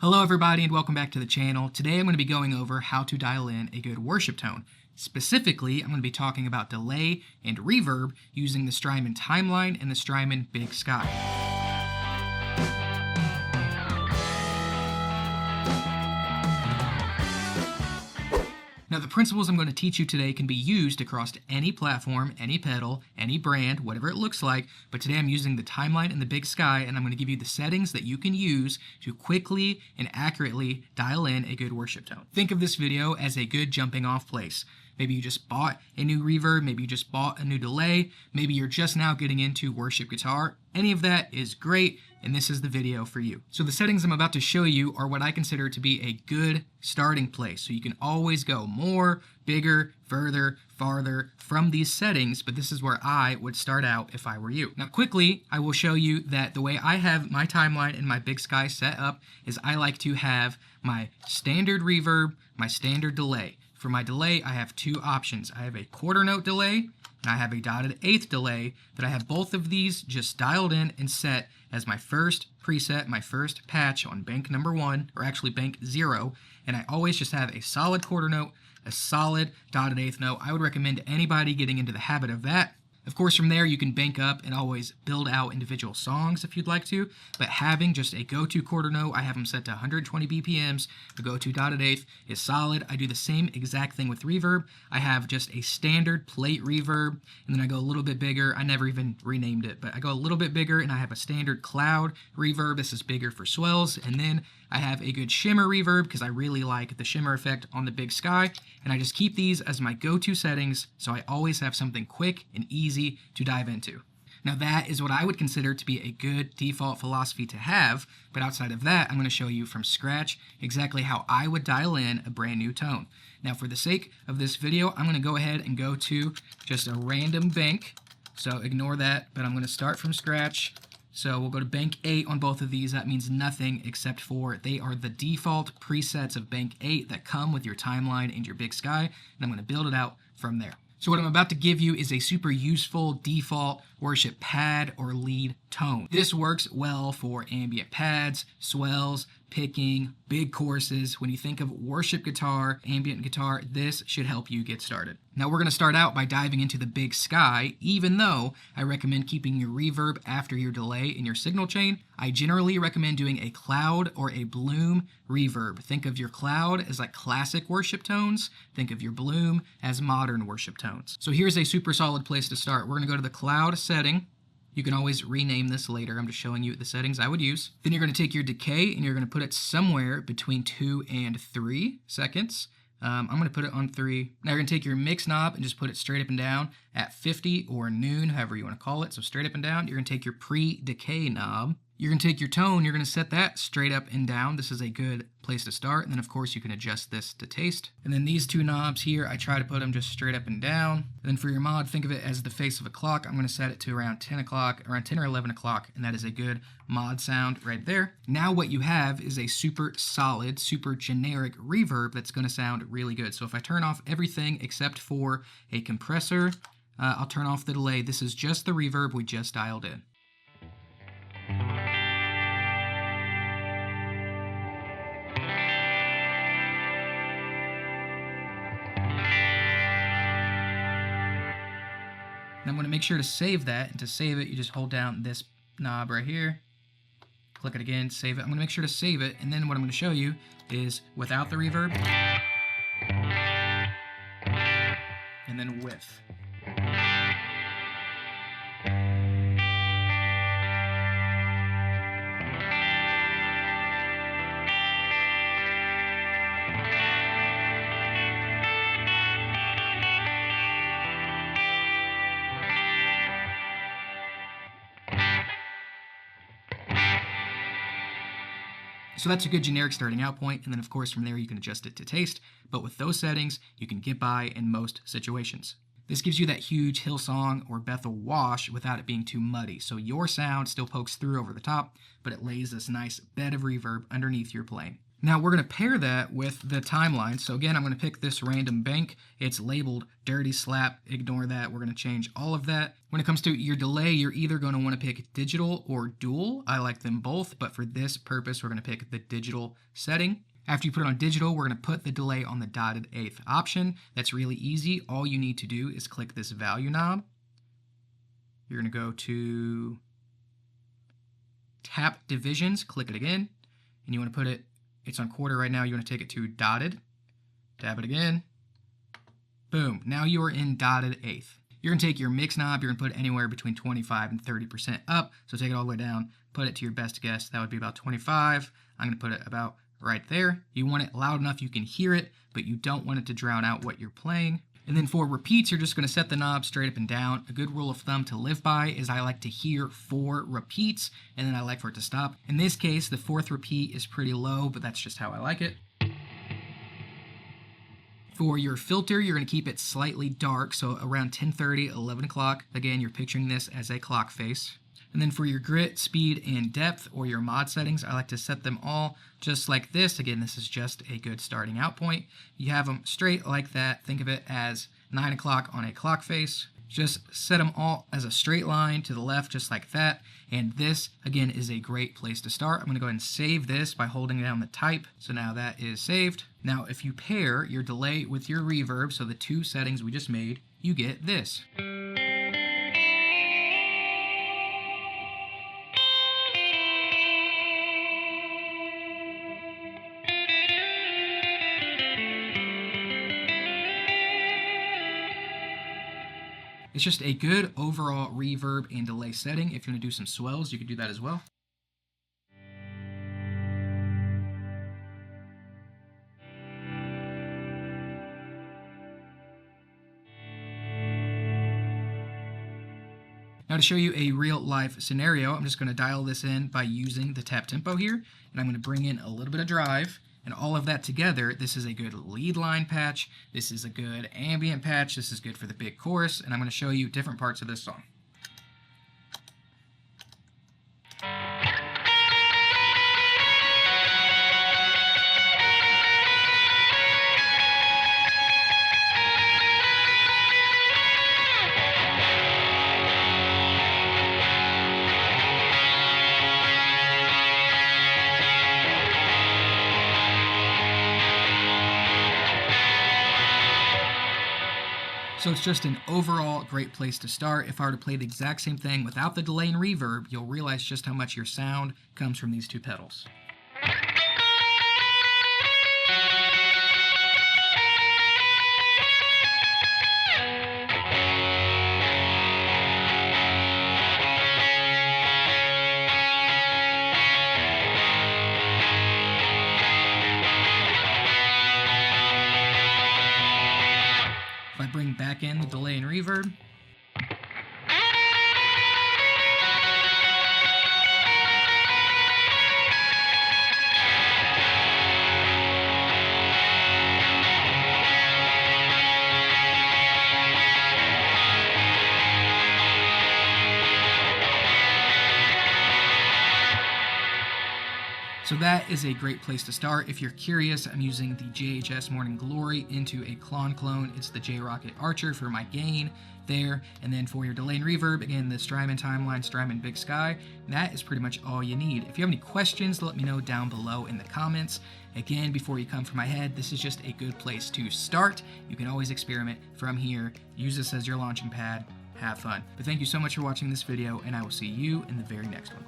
Hello everybody and welcome back to the channel. Today I'm going to be going over how to dial in a good worship tone. Specifically, I'm going to be talking about delay and reverb using the Strymon Timeline and the Strymon BigSky. Now the principles I'm going to teach you today can be used across any platform, any pedal, any brand, whatever it looks like, but today I'm using the Timeline and the BigSky, and I'm going to give you the settings that you can use to quickly and accurately dial in a good worship tone. Think of this video as a good jumping off place. Maybe you just bought a new reverb, maybe you just bought a new delay, maybe you're just now getting into worship guitar. Any of that is great, and this is the video for you. So the settings I'm about to show you are what I consider to be a good starting place. So you can always go more, bigger, further, farther from these settings, but this is where I would start out if I were you. Now quickly, I will show you that the way I have my Timeline and my BigSky set up is I like to have my standard reverb, my standard delay. For my delay, I have two options. I have a quarter note delay, and I have a dotted eighth delay, that I have both of these just dialed in and set as my first preset, my first patch on bank number 1, or actually bank 0, and I always just have a solid quarter note, a solid dotted eighth note. I would recommend anybody getting into the habit of that. Of course, from there, you can bank up and always build out individual songs if you'd like to, but having just a go-to quarter note, I have them set to 120 BPMs. The go-to dotted eighth is solid. I do the same exact thing with reverb. I have just a standard plate reverb, and then I go a little bit bigger. I never even renamed it, but I go a little bit bigger, and I have a standard cloud reverb. This is bigger for swells, and then I have a good shimmer reverb because I really like the shimmer effect on the BigSky, and I just keep these as my go-to settings so I always have something quick and easy to dive into. Now that is what I would consider to be a good default philosophy to have, but outside of that, I'm going to show you from scratch exactly how I would dial in a brand new tone. Now for the sake of this video, I'm going to go ahead and go to just a random bank, so ignore that, but I'm going to start from scratch. So we'll go to bank 8 on both of these. That means nothing except for they are the default presets of bank 8 that come with your Timeline and your BigSky, and I'm going to build it out from there. So what I'm about to give you is a super useful default worship pad or lead tone. This works well for ambient pads, swells, picking, big choruses. When you think of worship guitar, ambient guitar, this should help you get started. Now we're going to start out by diving into the BigSky, even though I recommend keeping your reverb after your delay in your signal chain. I generally recommend doing a cloud or a bloom reverb. Think of your cloud as like classic worship tones. Think of your bloom as modern worship tones. So here's a super solid place to start. We're going to go to the cloud setting. You can always rename this later. I'm just showing you the settings I would use. Then you're going to take your decay and you're going to put it somewhere between 2 and 3 seconds. I'm going to put it on 3. Now you're going to take your mix knob and just put it straight up and down at 50 or noon, however you want to call it. So straight up and down. You're going to take your pre-decay knob. You're going to take your tone, you're going to set that straight up and down. This is a good place to start. And then of course you can adjust this to taste. And then these two knobs here, I try to put them just straight up and down. And then for your mod, think of it as the face of a clock. I'm going to set it to around 10 o'clock, around 10 or 11 o'clock. And that is a good mod sound right there. Now what you have is a super solid, super generic reverb that's going to sound really good. So if I turn off everything except for a compressor, I'll turn off the delay. This is just the reverb we just dialed in. And I'm going to make sure to save that, and to save it, you just hold down this knob right here, click it again, save it. I'm going to make sure to save it, and then what I'm going to show you is without the reverb, and then with. So that's a good generic starting out point, and then of course from there you can adjust it to taste, but with those settings you can get by in most situations. This gives you that huge Hillsong or Bethel wash without it being too muddy, so your sound still pokes through over the top, but it lays this nice bed of reverb underneath your playing. Now we're going to pair that with the timeline. So again, I'm going to pick this random bank. It's labeled dirty slap. Ignore that. We're going to change all of that. When it comes to your delay, you're either going to want to pick digital or dual. I like them both, but for this purpose, we're going to pick the digital setting. After you put it on digital, we're going to put the delay on the dotted eighth option. That's really easy. All you need to do is click this value knob. You're going to go to tap divisions, click it again, and you want to put it, it's on quarter right now, you want to take it to dotted, tap it again, boom, now you are in dotted eighth. You're going to take your mix knob, you're going to put it anywhere between 25 and 30% up, so take it all the way down, put it to your best guess, that would be about 25, I'm going to put it about right there. You want it loud enough you can hear it, but you don't want it to drown out what you're playing. And then for repeats, you're just going to set the knob straight up and down. A good rule of thumb to live by is I like to hear 4 repeats, and then I like for it to stop. In this case, the 4th repeat is pretty low, but that's just how I like it. For your filter, you're going to keep it slightly dark, so around 10:30, 11 o'clock. Again, you're picturing this as a clock face. And then for your grit, speed, and depth, or your mod settings, I like to set them all just like this. Again, this is just a good starting out point. You have them straight like that. Think of it as 9 o'clock on a clock face. Just set them all as a straight line to the left, just like that. And this, again, is a great place to start. I'm going to go ahead and save this by holding down the type. So now that is saved. Now, if you pair your delay with your reverb, so the 2 settings we just made, you get this. It's just a good overall reverb and delay setting. If you want to do some swells, you can do that as well. Now to show you a real life scenario, I'm just going to dial this in by using the tap tempo here, and I'm going to bring in a little bit of drive. And all of that together, this is a good lead line patch, this is a good ambient patch, this is good for the big chorus, and I'm going to show you different parts of this song. So it's just an overall great place to start. If I were to play the exact same thing without the delay and reverb, you'll realize just how much your sound comes from these 2 pedals. If I bring back in the delay and reverb, so that is a great place to start. If you're curious, I'm using the JHS Morning Glory into a clone. It's the J-Rocket Archer for my gain there. And then for your delay and reverb, again, the Strymon Timeline, Strymon BigSky. That is pretty much all you need. If you have any questions, let me know down below in the comments. Again, before you come for my head, this is just a good place to start. You can always experiment from here. Use this as your launching pad. Have fun. But thank you so much for watching this video, and I will see you in the very next one.